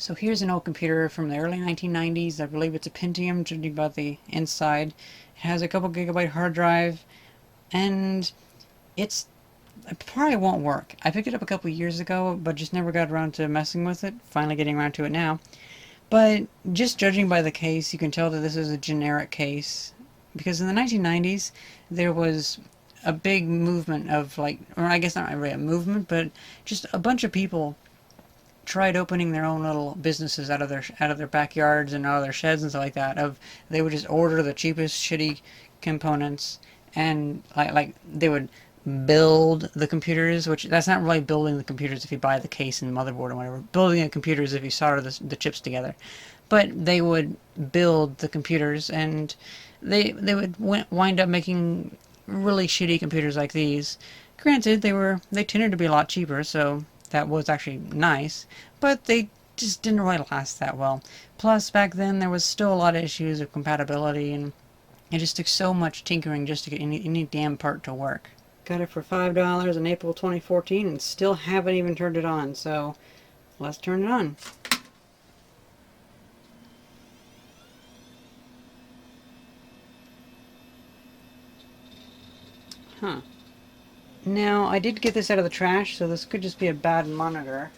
So here's an old computer from the early 1990s. I believe it's a Pentium, judging by the inside. It has a couple gigabyte hard drive, and it probably won't work. I picked it up a couple years ago, but just never got around to messing with it. Finally getting around to it now. But just judging by the case, you can tell that this is a generic case. Because in the 1990s, there was a big movement of or I guess not really a movement, but just a bunch of people tried opening their own little businesses out of their backyards and out of their sheds and stuff like that. They would just order the cheapest shitty components, and they would build the computers, which that's not really building the computers if you buy the case and motherboard or whatever. Building a computer is if you solder the chips together. But they would build the computers, and they would wind up making really shitty computers like these. Granted, they tended to be a lot cheaper, so that was actually nice, but they just didn't really last that well. Plus, back then there was still a lot of issues of compatibility, and it just took so much tinkering just to get any damn part to work. Got it for $5 in April 2014 and still haven't even turned it on, so let's turn it on. Huh. Now, I did get this out of the trash, so this could just be a bad monitor.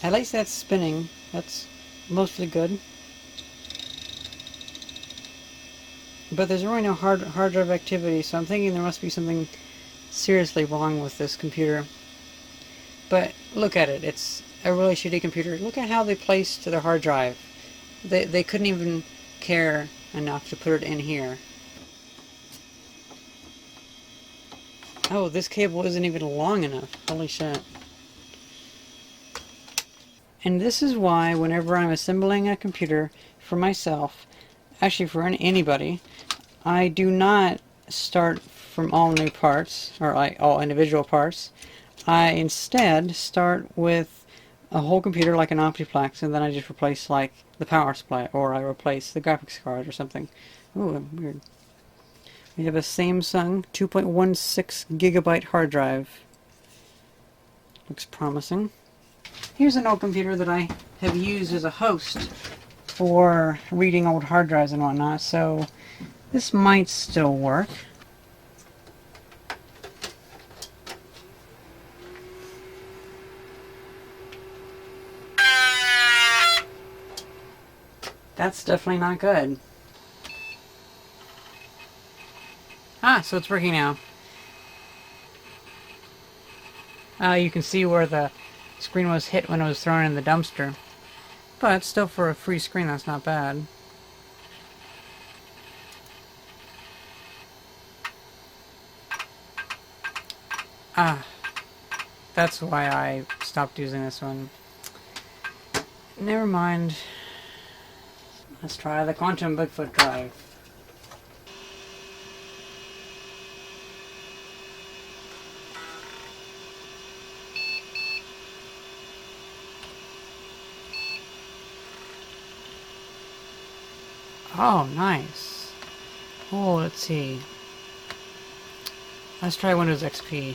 At least that's spinning. That's mostly good. But there's really no hard drive activity, so I'm thinking there must be something seriously wrong with this computer. But look at it. It's a really shitty computer. Look at how they placed their hard drive. They couldn't even care enough to put it in here. Oh, this cable isn't even long enough. Holy shit. And this is why whenever I'm assembling a computer for myself, actually for anybody, I do not start from all new parts, or all individual parts. I instead start with a whole computer like an Optiplex, and then I just replace the power supply, or I replace the graphics card or something. Ooh, weird. We have a Samsung 2.16 gigabyte hard drive. Looks promising. Here's an old computer that I have used as a host for reading old hard drives and whatnot, so this might still work. That's definitely not good. Ah, so it's working now. You can see where the screen was hit when it was thrown in the dumpster. But still, for a free screen, that's not bad. Ah, that's why I stopped using this one. Never mind. Let's try the Quantum Bigfoot drive. Oh, nice. Oh, let's see. Let's try Windows XP.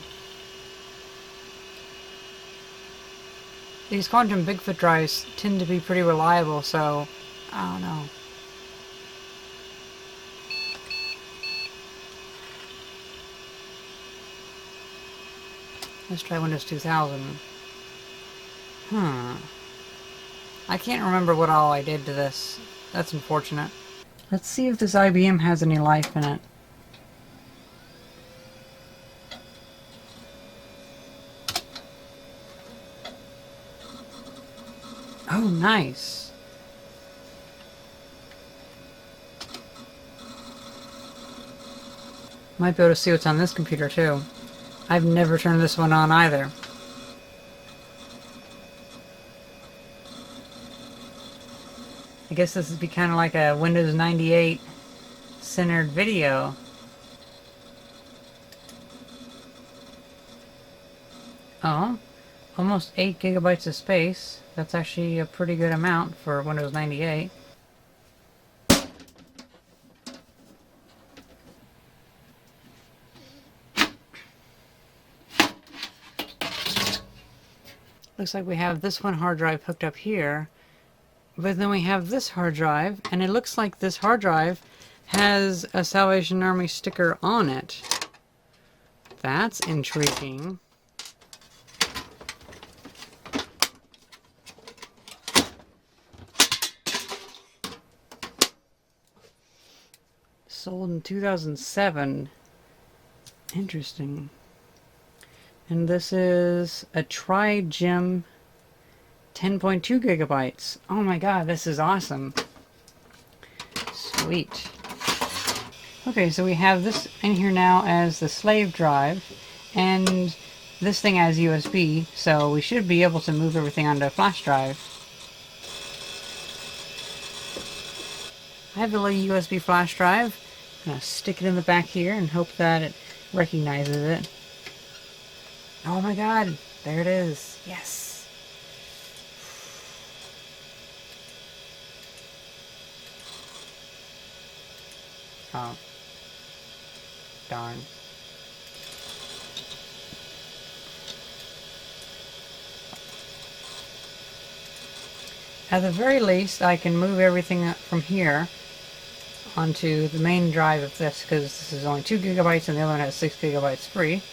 These Quantum Bigfoot drives tend to be pretty reliable, so I don't know. Let's try Windows 2000. I can't remember what all I did to this. That's unfortunate. Let's see if this IBM has any life in it. Oh, nice. Might be able to see what's on this computer, too. I've never turned this one on either. I guess this would be kind of like a Windows 98 centered video. Oh, almost 8 gigabytes of space. That's actually a pretty good amount for Windows 98. Looks like we have this one hard drive hooked up here, but then we have this hard drive, and it looks like this hard drive has a Salvation Army sticker on it. That's intriguing. Sold in 2007. Interesting. And this is a Tri-Gem 10.2 gigabytes. Oh my god, this is awesome. Sweet. Okay, so we have this in here now as the slave drive, and this thing has USB, so we should be able to move everything onto a flash drive. I have a little USB flash drive. I'm going to stick it in the back here and hope that it recognizes it. Oh my god, there it is. Yes. Oh. Darn. At the very least, I can move everything from here onto the main drive of this, because this is only 2 gigabytes and the other one has 6 gigabytes free.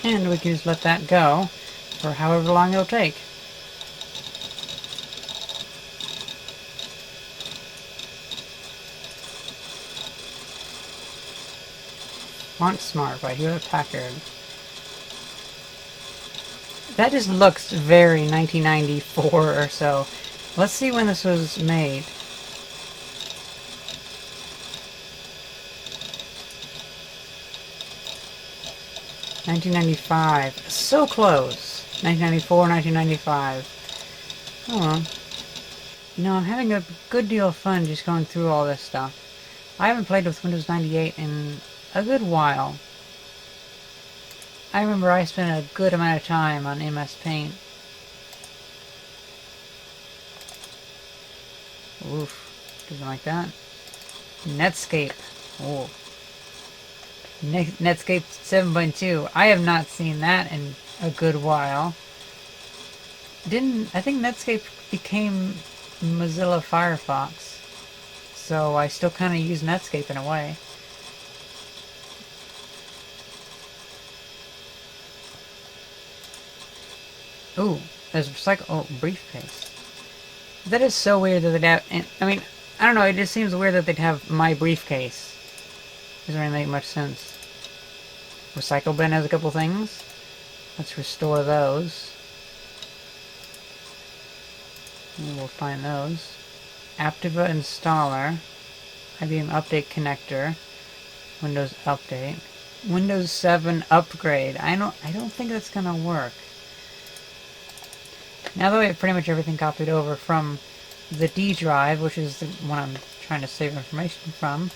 And we can just let that go for however long it'll take. Font Smart by Hewlett Packard. That just looks very 1994 or so. Let's see when this was made. $1995. So close. 1994, 1995. Oh well. You know, I'm having a good deal of fun just going through all this stuff. I haven't played with Windows 98 in a good while. I remember I spent a good amount of time on MS Paint. Oof. Doesn't like that. Netscape. Oh. Netscape 7.2. I have not seen that in a good while. I think Netscape became Mozilla Firefox. So I still kind of use Netscape in a way. Ooh, there's recycle. Oh, briefcase. That is so weird that they'd have. I mean, I don't know. It just seems weird that they'd have my briefcase. Doesn't really make much sense. Recycle bin has a couple things. Let's restore those. And we'll find those. Aptiva installer. IBM update connector. Windows update. Windows 7 upgrade. I don't think that's gonna work. Now that we have pretty much everything copied over from the D drive, which is the one I'm trying to save information from,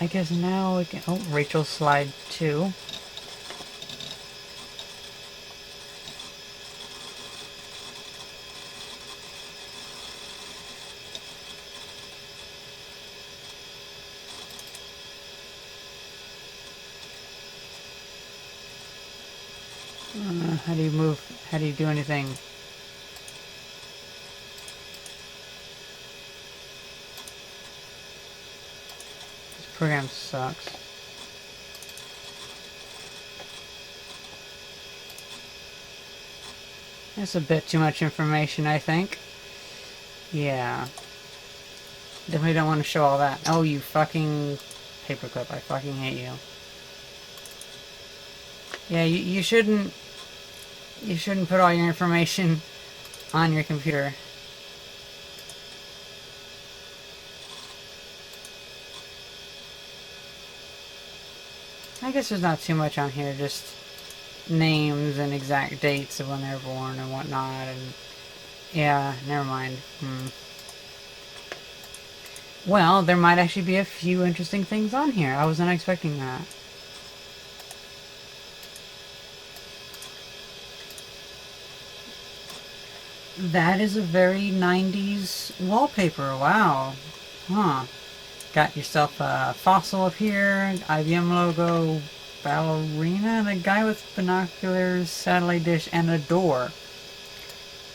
I guess now we can... Oh, Rachel slide 2. How do you move? How do you do anything? This program sucks. That's a bit too much information, I think. Yeah. Definitely don't want to show all that. Oh, you fucking paperclip. I fucking hate you. Yeah, you shouldn't... You shouldn't put all your information on your computer. I guess there's not too much on here, just names and exact dates of when they were born and whatnot, and yeah, never mind. Well, there might actually be a few interesting things on here. I wasn't expecting that. That is a very 90s wallpaper. Wow. Huh. Got yourself a fossil up here, IBM logo, ballerina, and a guy with binoculars, satellite dish, and a door.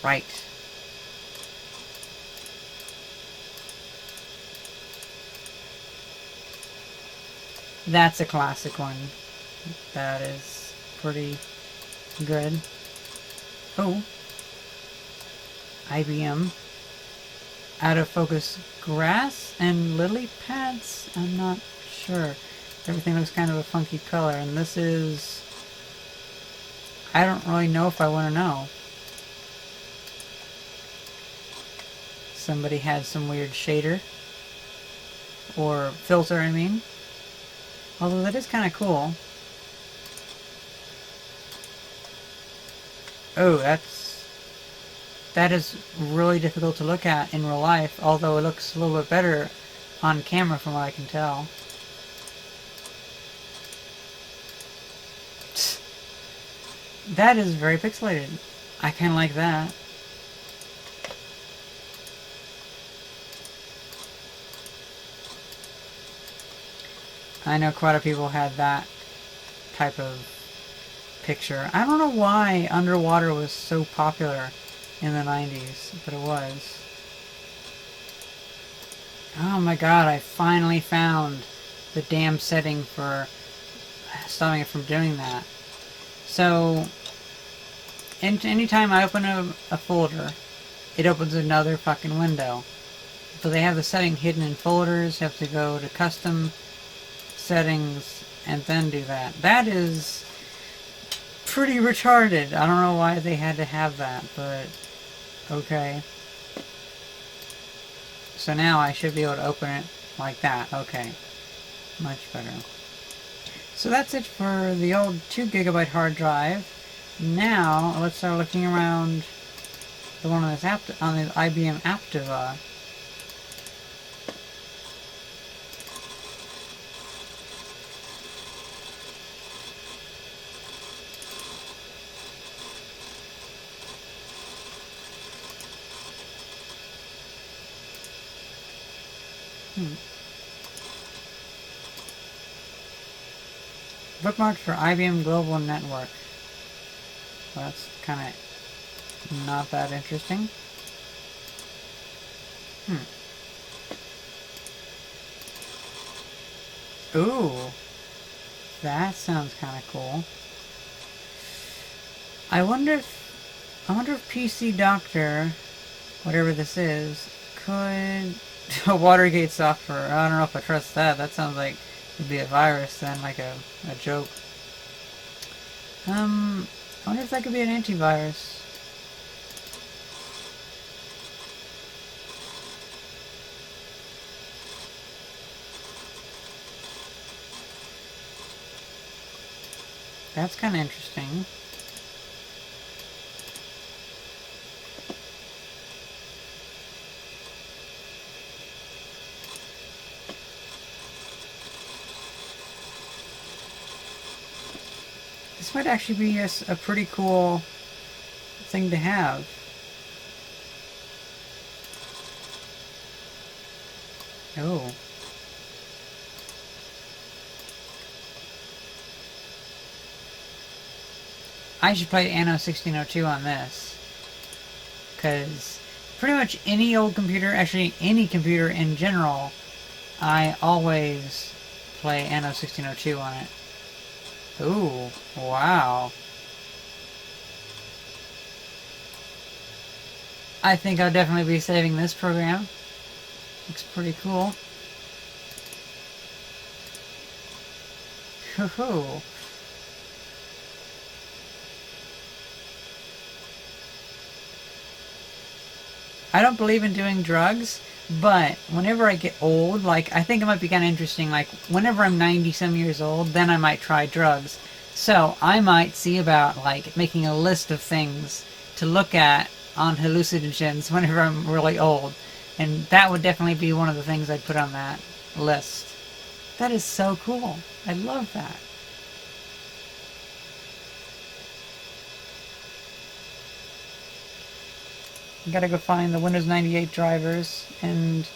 Right. That's a classic one. That is pretty good. Oh, IBM. Out of focus grass and lily pads? I'm not sure. Everything looks kind of a funky color, and this is... I don't really know if I want to know. Somebody had some weird shader. Or filter, I mean. Although that is kind of cool. Oh, that is really difficult to look at in real life, although it looks a little bit better on camera from what I can tell. That is very pixelated. I kind of like that. I know quite a few people had that type of picture. I don't know why underwater was so popular in the 90s, but it was. Oh my god, I finally found the damn setting for stopping it from doing that. So, anytime I open a folder, it opens another fucking window. So they have the setting hidden in folders, you have to go to custom settings and then do that. That is pretty retarded. I don't know why they had to have that, but okay. So now I should be able to open it like that. Okay. Much better. So that's it for the old 2GB hard drive. Now let's start looking around the one on this on the IBM Aptiva. Bookmarks for IBM Global Network. Well, that's kind of not that interesting. Ooh, that sounds kind of cool. I wonder if PC Doctor, whatever this is, could Watergate software. I don't know if I trust that. That sounds like it'd be a virus then, like a joke. I wonder if that could be an antivirus. That's kind of interesting. This might actually be a pretty cool thing to have. Oh. I should play Anno 1602 on this. Because pretty much any old computer, actually any computer in general, I always play Anno 1602 on it. Ooh, wow. I think I'll definitely be saving this program. Looks pretty cool. Hoo-hoo. I don't believe in doing drugs, but whenever I get old, like, I think it might be kind of interesting, like, whenever I'm 90-some years old, then I might try drugs. So, I might see about, like, making a list of things to look at on hallucinogens whenever I'm really old. And that would definitely be one of the things I'd put on that list. That is so cool. I love that. Gotta go find the Windows 98 drivers, and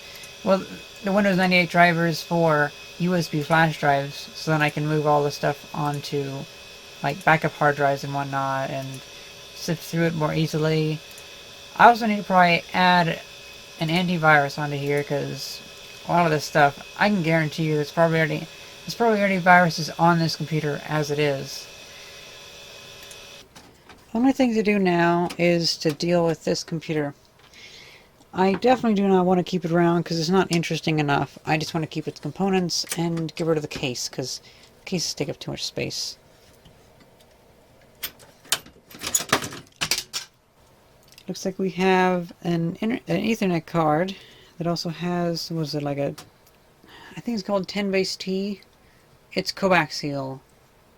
well, the Windows 98 drivers for USB flash drives, so then I can move all the stuff onto like backup hard drives and whatnot, and sift through it more easily. I also need to probably add an antivirus onto here, because a lot of this stuff, I can guarantee you there's probably already viruses on this computer as it is. The only thing to do now is to deal with this computer. I definitely do not want to keep it around because it's not interesting enough. I just want to keep its components and get rid of the case, because cases take up too much space. Looks like we have an Ethernet card that also has, was it like a, I think it's called 10 base T. It's coaxial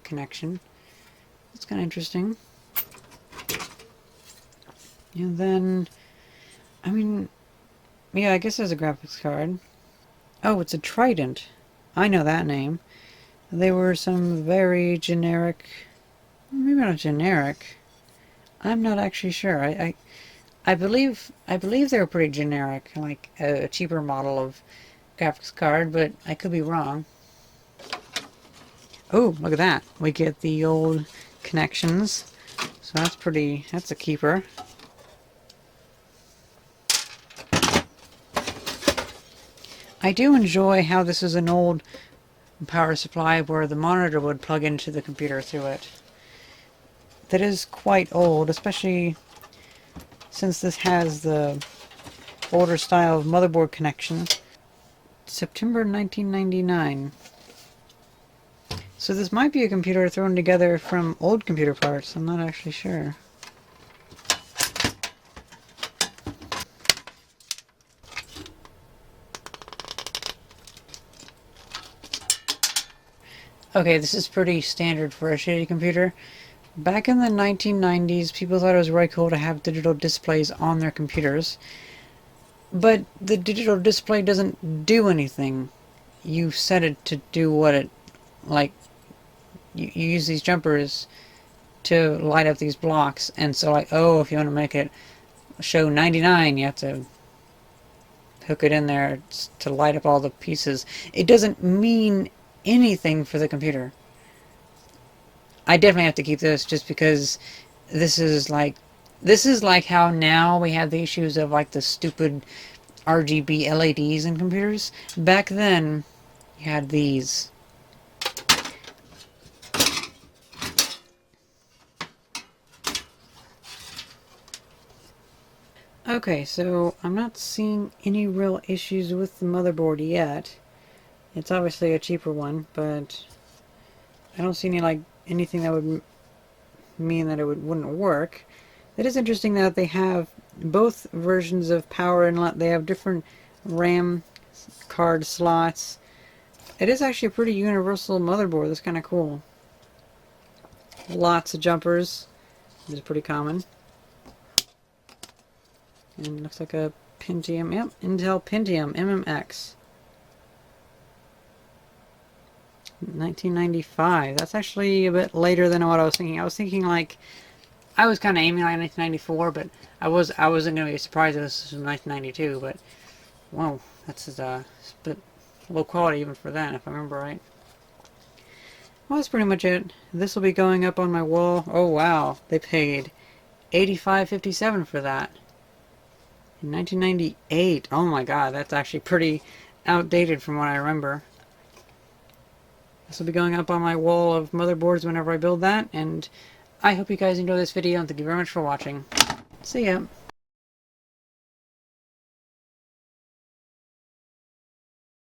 connection. That's kind of interesting. And then, I mean, yeah, I guess there's a graphics card. Oh, it's a Trident. I know that name. They were some very generic, maybe not generic. I'm not actually sure. I believe they were pretty generic, like a cheaper model of graphics card, but I could be wrong. Oh, look at that. We get the old connections. So that's a keeper. I do enjoy how this is an old power supply where the monitor would plug into the computer through it. That is quite old, especially since this has the older style of motherboard connection. September 1999. So this might be a computer thrown together from old computer parts. I'm not actually sure. Okay, this is pretty standard for a shitty computer. Back in the 1990s, people thought it was really cool to have digital displays on their computers. But the digital display doesn't do anything. You set it to do what it, like, you use these jumpers to light up these blocks, and so like, oh, if you want to make it show 99, you have to hook it in there to light up all the pieces. It doesn't mean anything for the computer. I definitely have to keep this just because this is like how now we have the issues of like the stupid RGB LEDs in computers. Back then, you had these. Okay, so I'm not seeing any real issues with the motherboard yet. It's obviously a cheaper one, but I don't see anything that would mean that it wouldn't work. It is interesting that they have both versions of power inlet. They have different RAM card slots. It is actually a pretty universal motherboard. That's kind of cool. Lots of jumpers. This is pretty common. And looks like a Pentium. Yep, Intel Pentium MMX. 1995. That's actually a bit later than what I was thinking. I was thinking like, I was kind of aiming like 1994, but I wasn't going to be surprised if this was 1992. But whoa, that's a bit low quality even for that, if I remember right. Well, that's pretty much it. This will be going up on my wall. Oh wow, they paid $85.57 for that in 1998. Oh my god, that's actually pretty outdated from what I remember. This will be going up on my wall of motherboards whenever I build that, and I hope you guys enjoy this video, and thank you very much for watching. See ya!